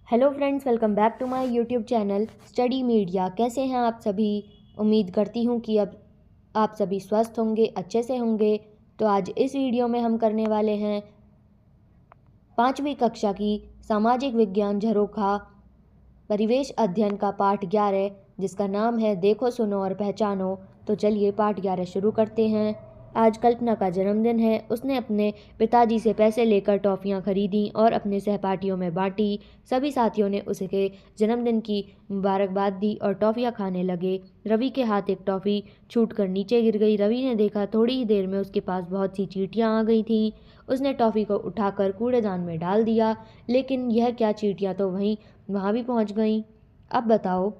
Hello friends, welcome back to my YouTube channel study media. कैसे हैं आप सभी? उम्मीद करती हूँ कि अब आप सभी स्वस्थ होंगे, अच्छे से होंगे। तो आज इस वीडियो में हम करने वाले हैं 5वीं कक्षा की सामाजिक विज्ञान झरोखा परिवेश अध्ययन का पाठ 11, जिसका नाम है देखो, सुनो और पहचानो। तो चलिए पाठ 11 शुरू करते हैं। आज कल्पना का जन्मदिन है। उसने अपने पिताजी से पैसे लेकर टॉफ़ियाँ खरीदी और अपने सहपाठियों में बांटी। सभी साथियों ने उसके जन्मदिन की मुबारकबाद दी और टॉफ़ियाँ खाने लगे। रवि के हाथ एक टॉफ़ी छूटकर नीचे गिर गई। रवि ने देखा, थोड़ी ही देर में उसके पास बहुत सी चींटियाँ आ गई थीं। उसने टॉफ़ी को उठाकर कूड़ेदान में डाल दिया, लेकिन यह क्या, चींटियाँ तो वहाँ भी पहुँच गईं। अब बताओ,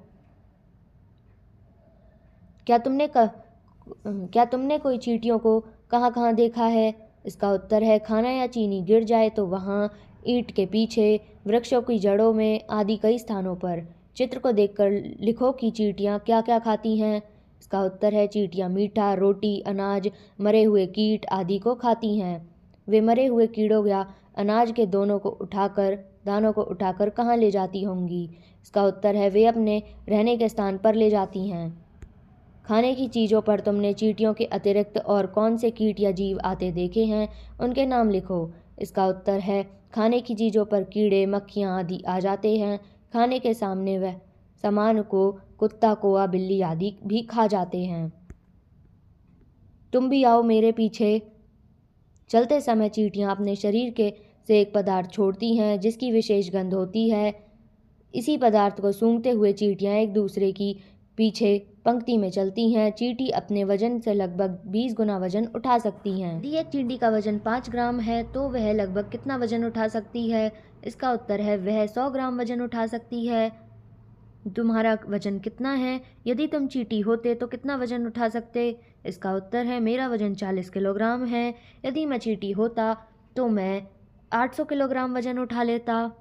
क्या तुमने कोई चींटियों को कहाँ कहाँ देखा है? इसका उत्तर है, खाना या चीनी गिर जाए तो वहाँ, ईंट के पीछे, वृक्षों की जड़ों में आदि कई स्थानों पर। चित्र को देखकर लिखो कि चींटियाँ क्या क्या खाती हैं। इसका उत्तर है, चींटियाँ मीठा, रोटी, अनाज, मरे हुए कीट आदि को खाती हैं। वे मरे हुए कीड़ों या अनाज के दानों को उठाकर कहाँ ले जाती होंगी? इसका उत्तर है, वे अपने रहने के स्थान पर ले जाती हैं। खाने की चीज़ों पर तुमने चींटियों के अतिरिक्त और कौन से कीट या जीव आते देखे हैं? उनके नाम लिखो। इसका उत्तर है, खाने की चीज़ों पर कीड़े, मक्खियाँ आदि आ जाते हैं। खाने के सामने वह सामान को कुत्ता, कौवा, बिल्ली आदि भी खा जाते हैं। तुम भी आओ मेरे पीछे। चलते समय चींटियाँ अपने शरीर के से एक पदार्थ छोड़ती हैं जिसकी विशेष गंध होती है। इसी पदार्थ को सूंघते हुए चींटियाँ एक दूसरे की पीछे पंक्ति में चलती हैं। चींटी अपने वजन से लगभग 20 गुना वजन उठा सकती हैं। यदि एक चींटी का वजन 5 ग्राम है तो वह लगभग कितना वजन उठा सकती है? इसका उत्तर है, वह 100 ग्राम वजन उठा सकती है। तुम्हारा वजन कितना है? यदि तुम चींटी होते तो कितना वजन उठा सकते? इसका उत्तर है, मेरा वजन 40 किलोग्राम है। यदि मैं चींटी होता तो मैं 800 किलोग्राम वजन उठा लेता।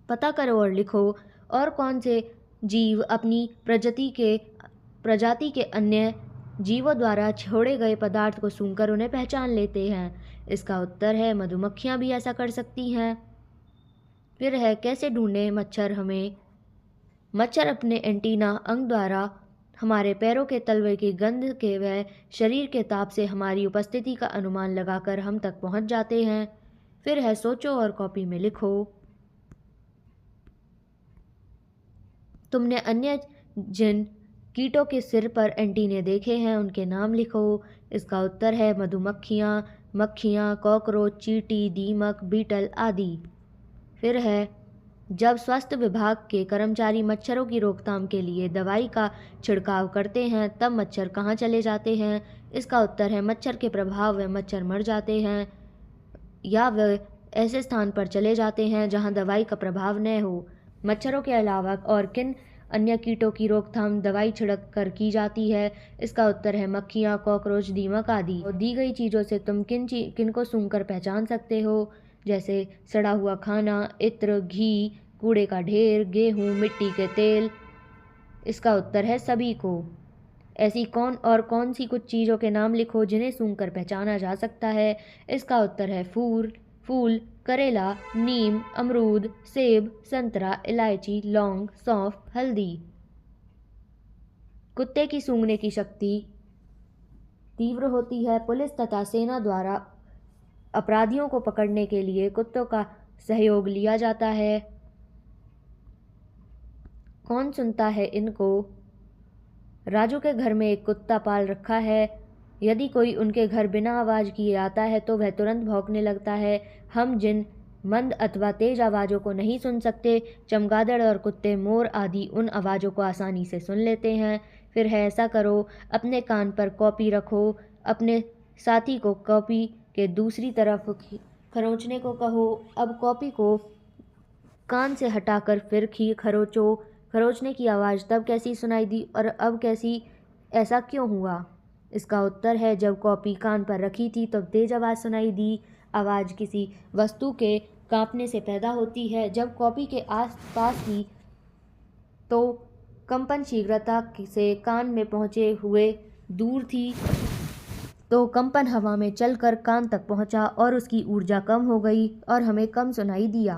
पता करो और लिखो, और कौन से जीव अपनी प्रजाति के अन्य जीवों द्वारा छोड़े गए पदार्थ को सूंघकर उन्हें पहचान लेते हैं? इसका उत्तर है, मधुमक्खियाँ भी ऐसा कर सकती हैं। फिर है, कैसे ढूंढे मच्छर हमें? मच्छर अपने एंटीना अंग द्वारा हमारे पैरों के तलवे की गंध के व शरीर के ताप से हमारी उपस्थिति का अनुमान लगाकर हम तक पहुंच जाते हैं। फिर है, सोचो और कॉपी में लिखो। तुमने अन्य जिन कीटों के सिर पर एंटीने देखे हैं उनके नाम लिखो। इसका उत्तर है, मधुमक्खियाँ, मक्खियाँ, कॉकरोच, चींटी, दीमक, बीटल आदि। फिर है, जब स्वास्थ्य विभाग के कर्मचारी मच्छरों की रोकथाम के लिए दवाई का छिड़काव करते हैं तब मच्छर कहाँ चले जाते हैं? इसका उत्तर है, मच्छर के प्रभाव में मच्छर मर जाते हैं या वे ऐसे स्थान पर चले जाते हैं जहां दवाई का प्रभाव न हो। मच्छरों के अलावा और किन अन्य कीटों की रोकथाम दवाई छिड़क कर की जाती है? इसका उत्तर है, मक्खियाँ, कॉकरोच, दीमक आदि। और दी गई चीज़ों से तुम किन को सूंघकर पहचान सकते हो? जैसे सड़ा हुआ खाना, इत्र, घी, कूड़े का ढेर, गेहूँ, मिट्टी के तेल। इसका उत्तर है, सभी को। ऐसी कौन सी कुछ चीज़ों के नाम लिखो जिन्हें सूंघकर पहचाना जा सकता है? इसका उत्तर है, फूल, करेला, नीम, अमरूद, सेब, संतरा, इलायची, लौंग, सौंफ, हल्दी। कुत्ते की सूंघने की शक्ति तीव्र होती है। पुलिस तथा सेना द्वारा अपराधियों को पकड़ने के लिए कुत्तों का सहयोग लिया जाता है। कौन सुनता है इनको? राजू के घर में एक कुत्ता पाल रखा है। यदि कोई उनके घर बिना आवाज़ किए आता है तो वह तुरंत भौंकने लगता है। हम जिन मंद अथवा तेज आवाज़ों को नहीं सुन सकते, चमगादड़ और कुत्ते, मोर आदि उन आवाज़ों को आसानी से सुन लेते हैं। फिर है, ऐसा करो, अपने कान पर कॉपी रखो। अपने साथी को कॉपी के दूसरी तरफ खरोंचने को कहो। अब कॉपी को कान से हटाकर फिर खरोचो। खरोचने की आवाज़ तब कैसी सुनाई दी और अब कैसी? ऐसा क्यों हुआ? इसका उत्तर है, जब कॉपी कान पर रखी थी तब तेज आवाज़ सुनाई दी। आवाज़ किसी वस्तु के कांपने से पैदा होती है। जब कॉपी के आस पास थी तो कंपन शीघ्रता से कान में पहुँचे हुए दूर थी तो कंपन हवा में चलकर कान तक पहुँचा और उसकी ऊर्जा कम हो गई और हमें कम सुनाई दिया।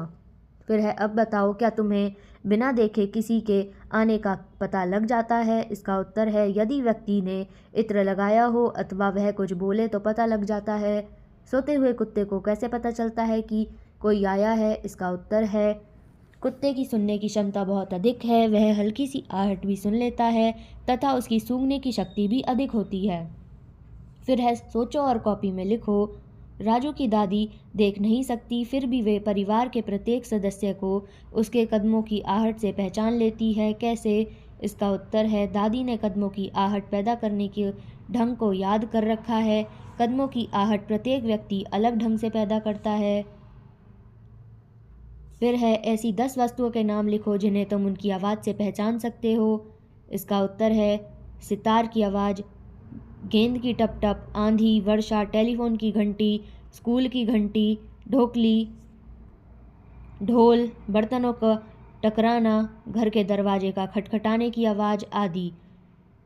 फिर है अब बताओ क्या तुम्हें बिना देखे किसी के आने का पता लग जाता है? इसका उत्तर है यदि व्यक्ति ने इत्र लगाया हो अथवा वह कुछ बोले तो पता लग जाता है। सोते हुए कुत्ते को कैसे पता चलता है कि कोई आया है? इसका उत्तर है कुत्ते की सुनने की क्षमता बहुत अधिक है, वह हल्की सी आहट भी सुन लेता है तथा उसकी सूंघने की शक्ति भी अधिक होती है। फिर है सोचो और कॉपी में लिखो। राजू की दादी देख नहीं सकती, फिर भी वे परिवार के प्रत्येक सदस्य को उसके कदमों की आहट से पहचान लेती है। कैसे? इसका उत्तर है दादी ने कदमों की आहट पैदा करने के ढंग को याद कर रखा है। कदमों की आहट प्रत्येक व्यक्ति अलग ढंग से पैदा करता है। फिर है ऐसी 10 वस्तुओं के नाम लिखो जिन्हें तुम उनकी आवाज़ से पहचान सकते हो। इसका उत्तर है सितार की आवाज़, गेंद की टप टप, आंधी, वर्षा, टेलीफोन की घंटी, स्कूल की घंटी, ढोकली, ढोल, बर्तनों का टकराना, घर के दरवाजे का खटखटाने की आवाज़ आदि।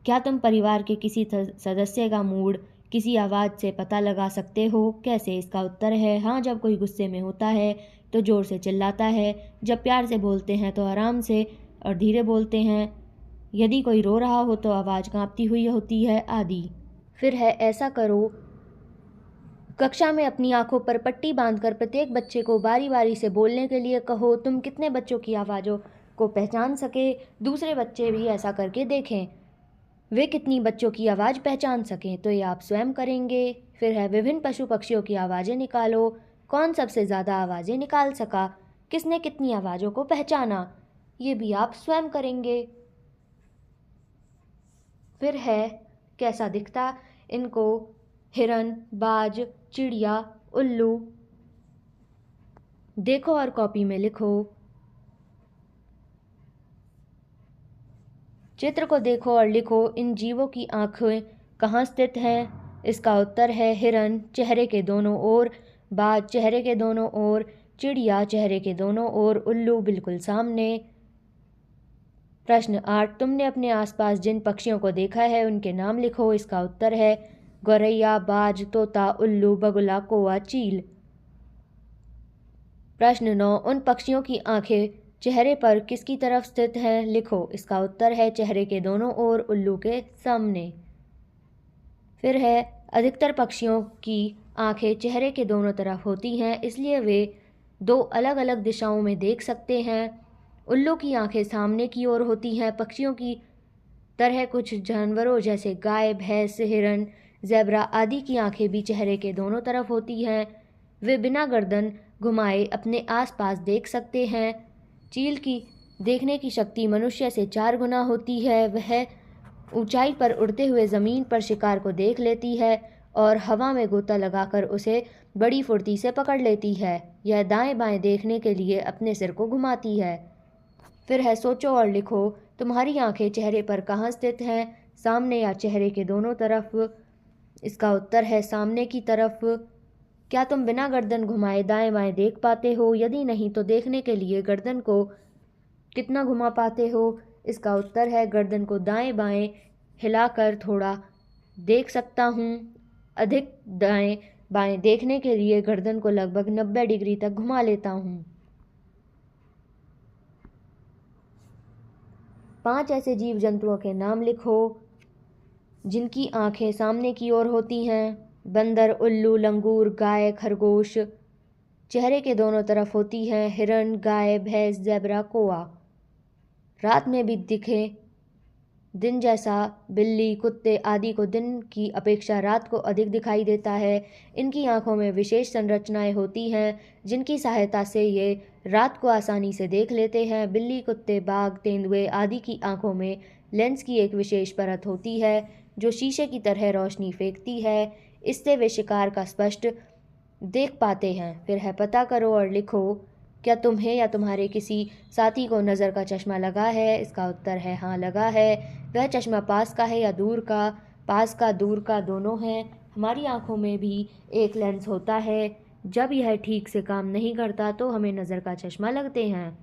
क्या तुम परिवार के किसी सदस्य का मूड किसी आवाज़ से पता लगा सकते हो? कैसे? इसका उत्तर है हाँ, जब कोई गुस्से में होता है तो ज़ोर से चिल्लाता है, जब प्यार से बोलते हैं तो आराम से और धीरे बोलते हैं, यदि कोई रो रहा हो तो आवाज़ कांपती हुई होती है आदि। फिर है ऐसा करो, कक्षा में अपनी आंखों पर पट्टी बांधकर प्रत्येक बच्चे को बारी बारी से बोलने के लिए कहो। तुम कितने बच्चों की आवाज़ों को पहचान सके, दूसरे बच्चे भी ऐसा करके देखें, वे कितनी बच्चों की आवाज़ पहचान सकें, तो ये आप स्वयं करेंगे। फिर है विभिन्न पशु पक्षियों की आवाज़ें निकालो। कौन सबसे ज़्यादा आवाज़ें निकाल सका, किसने कितनी आवाज़ों को पहचाना, ये भी आप स्वयं करेंगे। फिर है कैसा दिखता इनको हिरन, बाज, चिड़िया, उल्लू। देखो और कॉपी में लिखो। चित्र को देखो और लिखो इन जीवों की आंखें कहाँ स्थित हैं? इसका उत्तर है हिरन चेहरे के दोनों ओर, बाज चेहरे के दोनों ओर, चिड़िया चेहरे के दोनों ओर, उल्लू बिल्कुल सामने। प्रश्न 8, तुमने अपने आसपास जिन पक्षियों को देखा है उनके नाम लिखो। इसका उत्तर है गौरैया, बाज, तोता, उल्लू, बगुला, कौवा, चील। प्रश्न 9, उन पक्षियों की आंखें चेहरे पर किसकी तरफ स्थित हैं? लिखो। इसका उत्तर है चेहरे के दोनों ओर, उल्लू के सामने। फिर है अधिकतर पक्षियों की आंखें चेहरे के दोनों तरफ होती हैं, इसलिए वे दो अलग अलग दिशाओं में देख सकते हैं। उल्लू की आंखें सामने की ओर होती हैं। पक्षियों की तरह कुछ जानवरों जैसे गाय, भैंस, हिरन, ज़ेब्रा आदि की आंखें भी चेहरे के दोनों तरफ होती हैं। वे बिना गर्दन घुमाए अपने आसपास देख सकते हैं। चील की देखने की शक्ति मनुष्य से 4 गुना होती है। वह ऊंचाई पर उड़ते हुए ज़मीन पर शिकार को देख लेती है और हवा में गोता लगाकर उसे बड़ी फुर्ती से पकड़ लेती है। यह दाएं बाएं देखने के लिए अपने सिर को घुमाती है। फिर है सोचो और लिखो, तुम्हारी आंखें चेहरे पर कहाँ स्थित हैं? सामने या चेहरे के दोनों तरफ? इसका उत्तर है सामने की तरफ। क्या तुम बिना गर्दन घुमाए दाएं बाएं देख पाते हो? यदि नहीं तो देखने के लिए गर्दन को कितना घुमा पाते हो? इसका उत्तर है गर्दन को दाएं बाएं हिलाकर थोड़ा देख सकता हूँ। अधिक दाएं बाएं देखने के लिए गर्दन को लगभग 90 डिग्री तक घुमा लेता हूँ। 5 ऐसे जीव जंतुओं के नाम लिखो जिनकी आंखें सामने की ओर होती हैं। बंदर, उल्लू, लंगूर, गाय, खरगोश चेहरे के दोनों तरफ होती हैं। हिरन, गाय, भैंस, ज़ेब्रा, कौवा। रात में भी दिखे दिन जैसा बिल्ली, कुत्ते आदि को दिन की अपेक्षा रात को अधिक दिखाई देता है। इनकी आंखों में विशेष संरचनाएं होती हैं जिनकी सहायता से ये रात को आसानी से देख लेते हैं। बिल्ली, कुत्ते, बाघ, तेंदुए आदि की आंखों में लेंस की एक विशेष परत होती है जो शीशे की तरह रोशनी फेंकती है। इससे वे शिकार का स्पष्ट देख पाते हैं। फिर है पता करो और लिखो, क्या तुम्हें या तुम्हारे किसी साथी को नज़र का चश्मा लगा है? इसका उत्तर है हाँ, लगा है। वह चश्मा पास का है या दूर का? पास का, दूर का, दोनों हैं। हमारी आंखों में भी एक लेंस होता है। जब यह ठीक से काम नहीं करता तो हमें नज़र का चश्मा लगते हैं।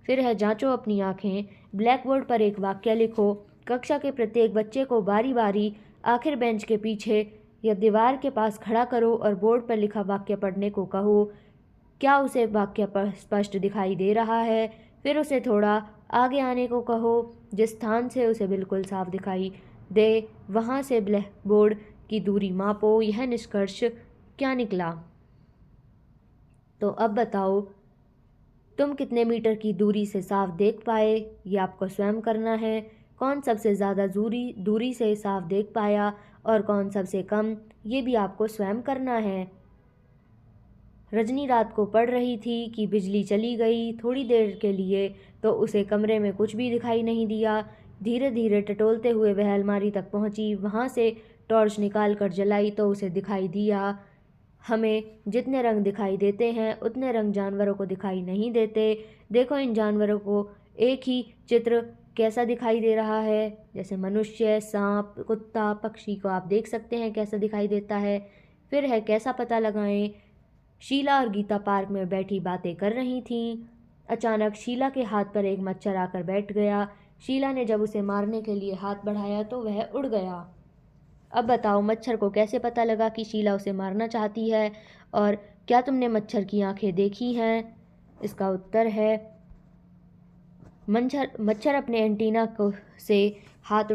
फिर है जांचो अपनी आंखें। ब्लैक बोर्ड पर एक वाक्य लिखो। कक्षा के प्रत्येक बच्चे को बारी बारी आखिर बेंच के पीछे या दीवार के पास खड़ा करो और बोर्ड पर लिखा वाक्य पढ़ने को कहो। क्या उसे वाक्य स्पष्ट दिखाई दे रहा है? फिर उसे थोड़ा आगे आने को कहो, जिस स्थान से उसे बिल्कुल साफ दिखाई दे वहाँ से ब्लैकबोर्ड की दूरी मापो। यह निष्कर्ष क्या निकला? तो अब बताओ, तुम कितने मीटर की दूरी से साफ देख पाए? ये आपको स्वयं करना है। कौन सबसे ज़्यादा दूरी से साफ देख पाया और कौन सबसे कम, ये भी आपको स्वयं करना है। रजनी रात को पढ़ रही थी कि बिजली चली गई। थोड़ी देर के लिए तो उसे कमरे में कुछ भी दिखाई नहीं दिया। धीरे धीरे टटोलते हुए वह अलमारी तक पहुंची। वहां से टॉर्च निकाल कर जलाई तो उसे दिखाई दिया, हमें जितने रंग दिखाई देते हैं उतने रंग जानवरों को दिखाई नहीं देते। देखो इन जानवरों को एक ही चित्र कैसा दिखाई दे रहा है। जैसे मनुष्य, सांप, कुत्ता, पक्षी को आप देख सकते हैं कैसा दिखाई देता है। फिर है कैसा पता लगाएं। शीला और गीता पार्क में बैठी बातें कर रही थीं। अचानक शीला के हाथ पर एक मच्छर आकर बैठ गया। शीला ने जब उसे मारने के लिए हाथ बढ़ाया तो वह उड़ गया। अब बताओ, मच्छर को कैसे पता लगा कि शीला उसे मारना चाहती है? और क्या तुमने मच्छर की आंखें देखी हैं? इसका उत्तर है मच्छर अपने एंटीना को से हाथ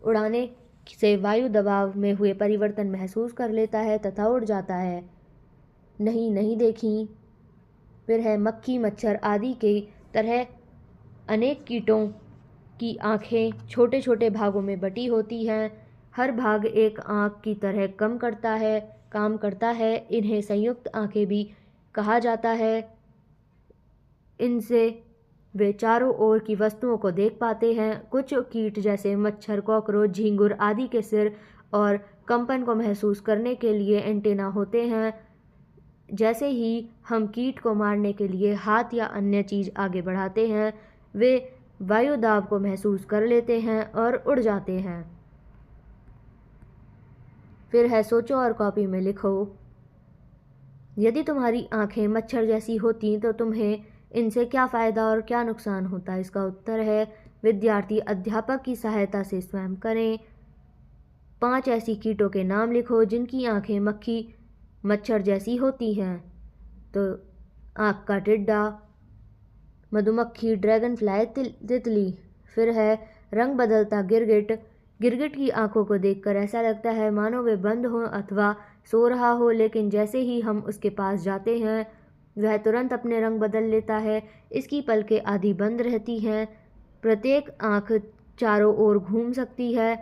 उड़ाने से वायु दबाव में हुए परिवर्तन महसूस कर लेता है तथा उड़ जाता है। नहीं देखी। फिर है मक्खी, मच्छर आदि के तरह अनेक कीटों की आँखें छोटे छोटे भागों में बटी होती हैं। हर भाग एक आँख की तरह काम करता है। इन्हें संयुक्त आँखें भी कहा जाता है। इनसे वे चारों ओर की वस्तुओं को देख पाते हैं। कुछ कीट जैसे मच्छर, कॉकरोच, झींगुर आदि के सिर और कंपन को महसूस करने के लिए एंटेना होते हैं। जैसे ही हम कीट को मारने के लिए हाथ या अन्य चीज़ आगे बढ़ाते हैं, वे वायु दाब को महसूस कर लेते हैं और उड़ जाते हैं। फिर है सोचो और कॉपी में लिखो। यदि तुम्हारी आंखें मच्छर जैसी होती तो तुम्हें इनसे क्या फ़ायदा और क्या नुकसान होता? इसका उत्तर है विद्यार्थी अध्यापक की सहायता से स्वयं करें। 5 ऐसी कीटों के नाम लिखो जिनकी आंखें मच्छर जैसी होती हैं। तो आँख का टिड्डा, मधुमक्खी, ड्रैगन फ्लाई, तितली। फिर है रंग बदलता गिरगिट। गिरगिट की आंखों को देखकर ऐसा लगता है मानो वे बंद हो अथवा सो रहा हो, लेकिन जैसे ही हम उसके पास जाते हैं वह तुरंत अपने रंग बदल लेता है। इसकी पलकें आधी बंद रहती हैं। प्रत्येक आंख चारों ओर घूम सकती है।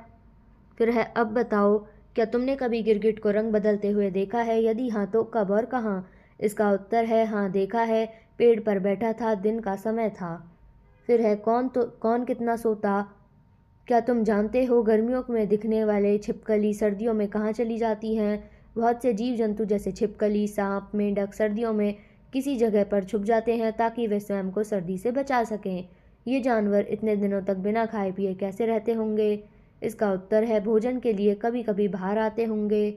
फिर है अब बताओ, क्या तुमने कभी गिरगिट को रंग बदलते हुए देखा है? यदि हाँ तो कब और कहाँ? इसका उत्तर है हाँ, देखा है। पेड़ पर बैठा था, दिन का समय था। फिर है कौन कितना सोता? क्या तुम जानते हो गर्मियों में दिखने वाले छिपकली सर्दियों में कहाँ चली जाती हैं? बहुत से जीव जंतु जैसे छिपकली, सांप, मेंढक सर्दियों में किसी जगह पर छुप जाते हैं ताकि वे स्वयं को सर्दी से बचा सकें। ये जानवर इतने दिनों तक बिना खाए पिए कैसे रहते होंगे? इसका उत्तर है भोजन के लिए कभी कभी बाहर आते होंगे।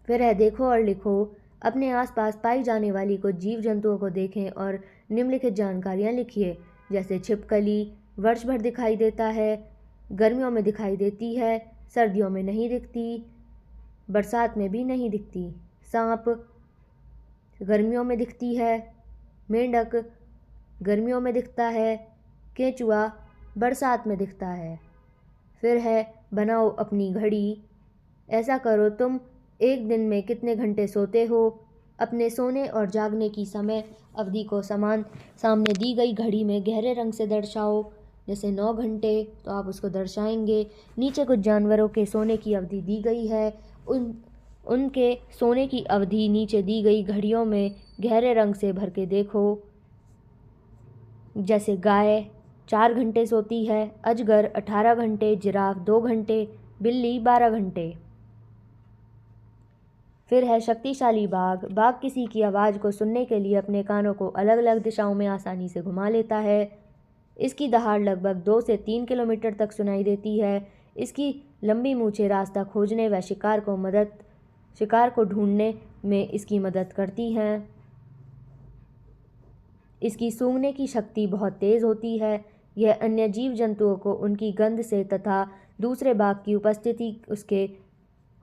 फिर है देखो और लिखो। अपने आसपास पाई जाने वाली कुछ जीव जंतुओं को देखें और निम्नलिखित जानकारियाँ लिखिए। जैसे छिपकली वर्ष भर दिखाई देता है, गर्मियों में दिखाई देती है, सर्दियों में नहीं दिखती, बरसात में भी नहीं दिखती। सांप गर्मियों में दिखती है, मेंढक गर्मियों में दिखता है, केंचुआ बरसात में दिखता है। फिर है बनाओ अपनी घड़ी। ऐसा करो, तुम एक दिन में कितने घंटे सोते हो? अपने सोने और जागने की समय अवधि को सामने दी गई घड़ी में गहरे रंग से दर्शाओ। जैसे 9 घंटे तो आप उसको दर्शाएंगे। नीचे कुछ जानवरों के सोने की अवधि दी गई है। उनके सोने की अवधि नीचे दी गई घड़ियों में गहरे रंग से भर के देखो। जैसे गाय 4 घंटे सोती है, अजगर 18 घंटे, जिराफ 2 घंटे, बिल्ली 12 घंटे। फिर है शक्तिशाली बाघ किसी की आवाज़ को सुनने के लिए अपने कानों को अलग अलग दिशाओं में आसानी से घुमा लेता है। इसकी दहाड़ लगभग 2 से 3 किलोमीटर तक सुनाई देती है। इसकी लंबी मूंछें रास्ता खोजने व शिकार को ढूंढने में इसकी मदद करती हैं। इसकी सूंघने की शक्ति बहुत तेज़ होती है। यह अन्य जीव जंतुओं को उनकी गंध से तथा दूसरे बाघ की उपस्थिति उसके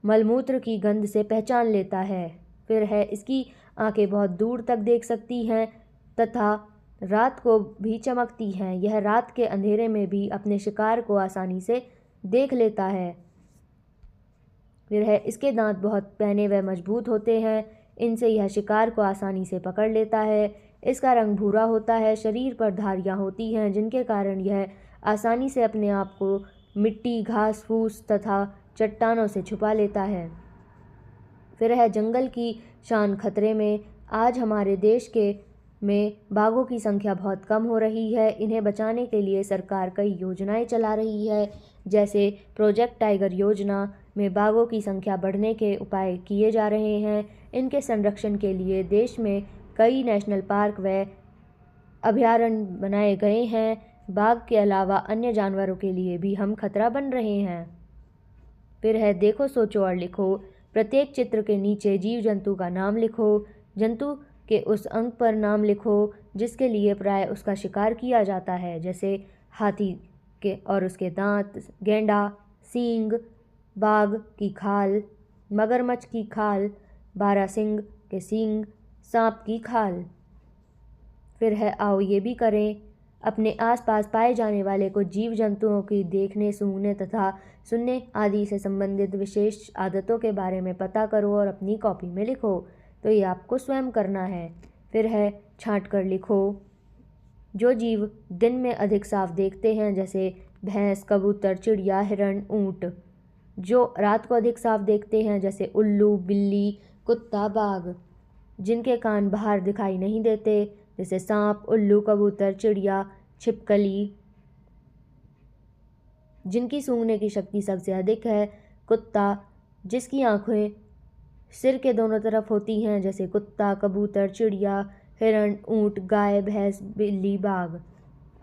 मलमूत्र की गंध से पहचान लेता है। फिर है इसकी आंखें बहुत दूर तक देख सकती हैं तथा रात को भी चमकती हैं। यह रात के अंधेरे में भी अपने शिकार को आसानी से देख लेता है। फिर है इसके दांत बहुत पहने व मजबूत होते हैं। इनसे यह शिकार को आसानी से पकड़ लेता है। इसका रंग भूरा होता है। शरीर पर धारियाँ होती हैं जिनके कारण यह आसानी से अपने आप को मिट्टी, घास फूस तथा चट्टानों से छुपा लेता है। फिर है जंगल की शान खतरे में। आज हमारे देश में बाघों की संख्या बहुत कम हो रही है। इन्हें बचाने के लिए सरकार कई योजनाएं चला रही है, जैसे प्रोजेक्ट टाइगर योजना में बाघों की संख्या बढ़ने के उपाय किए जा रहे हैं। इनके संरक्षण के लिए देश में कई नेशनल पार्क व अभयारण्य बनाए गए हैं। बाघ के अलावा अन्य जानवरों के लिए भी हम खतरा बन रहे हैं। फिर है देखो, सोचो और लिखो। प्रत्येक चित्र के नीचे जीव जंतु का नाम लिखो। जंतु के उस अंग पर नाम लिखो जिसके लिए प्राय उसका शिकार किया जाता है, जैसे हाथी के और उसके दांत, गेंडा सींग, बाघ की खाल, मगरमच्छ की खाल, बारहसिंग के सींग, सांप की खाल। फिर है आओ ये भी करें। अपने आसपास पाए जाने वाले कुछ जीव जंतुओं की देखने, सूंघने तथा सुनने आदि से संबंधित विशेष आदतों के बारे में पता करो और अपनी कॉपी में लिखो। तो ये आपको स्वयं करना है। फिर है छांट कर लिखो। जो जीव दिन में अधिक साफ देखते हैं, जैसे भैंस, कबूतर, चिड़िया, हिरण, ऊंट। जो रात को अधिक साफ देखते हैं, जैसे उल्लू, बिल्ली, कुत्ता, बाघ। जिनके कान बाहर दिखाई नहीं देते, जैसे सांप, उल्लू, कबूतर, चिड़िया, छिपकली। जिनकी सूंघने की शक्ति सबसे अधिक है, कुत्ता। जिसकी आँखें सिर के दोनों तरफ होती हैं, जैसे कुत्ता, कबूतर, चिड़िया, हिरण, ऊंट, गाय, भैंस, बिल्ली, बाघ।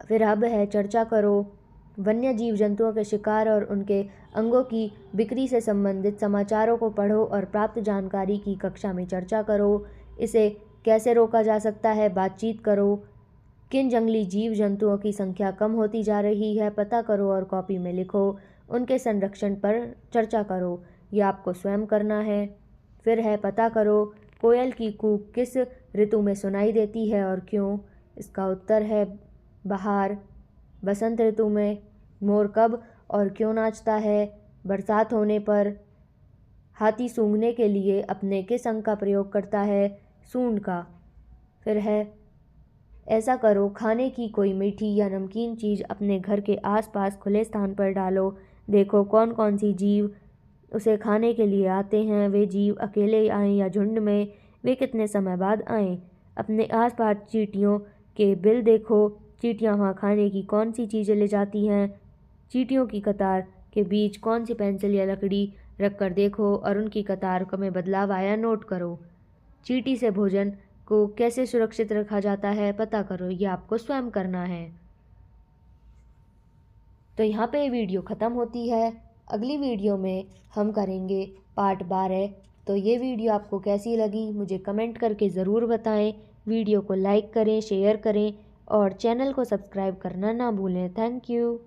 फिर अब है चर्चा करो। वन्य जीव जंतुओं के शिकार और उनके अंगों की बिक्री से संबंधित समाचारों को पढ़ो और प्राप्त जानकारी की कक्षा में चर्चा करो। इसे कैसे रोका जा सकता है, बातचीत करो। किन जंगली जीव जंतुओं की संख्या कम होती जा रही है, पता करो और कॉपी में लिखो। उनके संरक्षण पर चर्चा करो। ये आपको स्वयं करना है। फिर है पता करो कोयल की कूक किस ऋतु में सुनाई देती है और क्यों। इसका उत्तर है बहार। बसंत ऋतु में। मोर कब और क्यों नाचता है। बरसात होने पर। हाथी सूंघने के लिए अपने किस अंग का प्रयोग करता है, सूंड का। फिर है ऐसा करो, खाने की कोई मीठी या नमकीन चीज़ अपने घर के आसपास खुले स्थान पर डालो। देखो कौन कौन सी जीव उसे खाने के लिए आते हैं। वे जीव अकेले आएँ या झुंड में, वे कितने समय बाद आएँ। अपने आसपास चींटियों के बिल देखो। चींटियाँ वहाँ खाने की कौन सी चीज़ें ले जाती हैं। चींटियों की कतार के बीच कौन सी पेंसिल या लकड़ी रख कर देखो और उनकी कतार में बदलाव आया नोट करो। चींटी से भोजन को कैसे सुरक्षित रखा जाता है, पता करो। ये आपको स्वयं करना है। तो यहाँ पे वीडियो ख़त्म होती है। अगली वीडियो में हम करेंगे पार्ट 12। तो ये वीडियो आपको कैसी लगी मुझे कमेंट करके ज़रूर बताएं। वीडियो को लाइक करें, शेयर करें और चैनल को सब्सक्राइब करना ना भूलें। Thank you.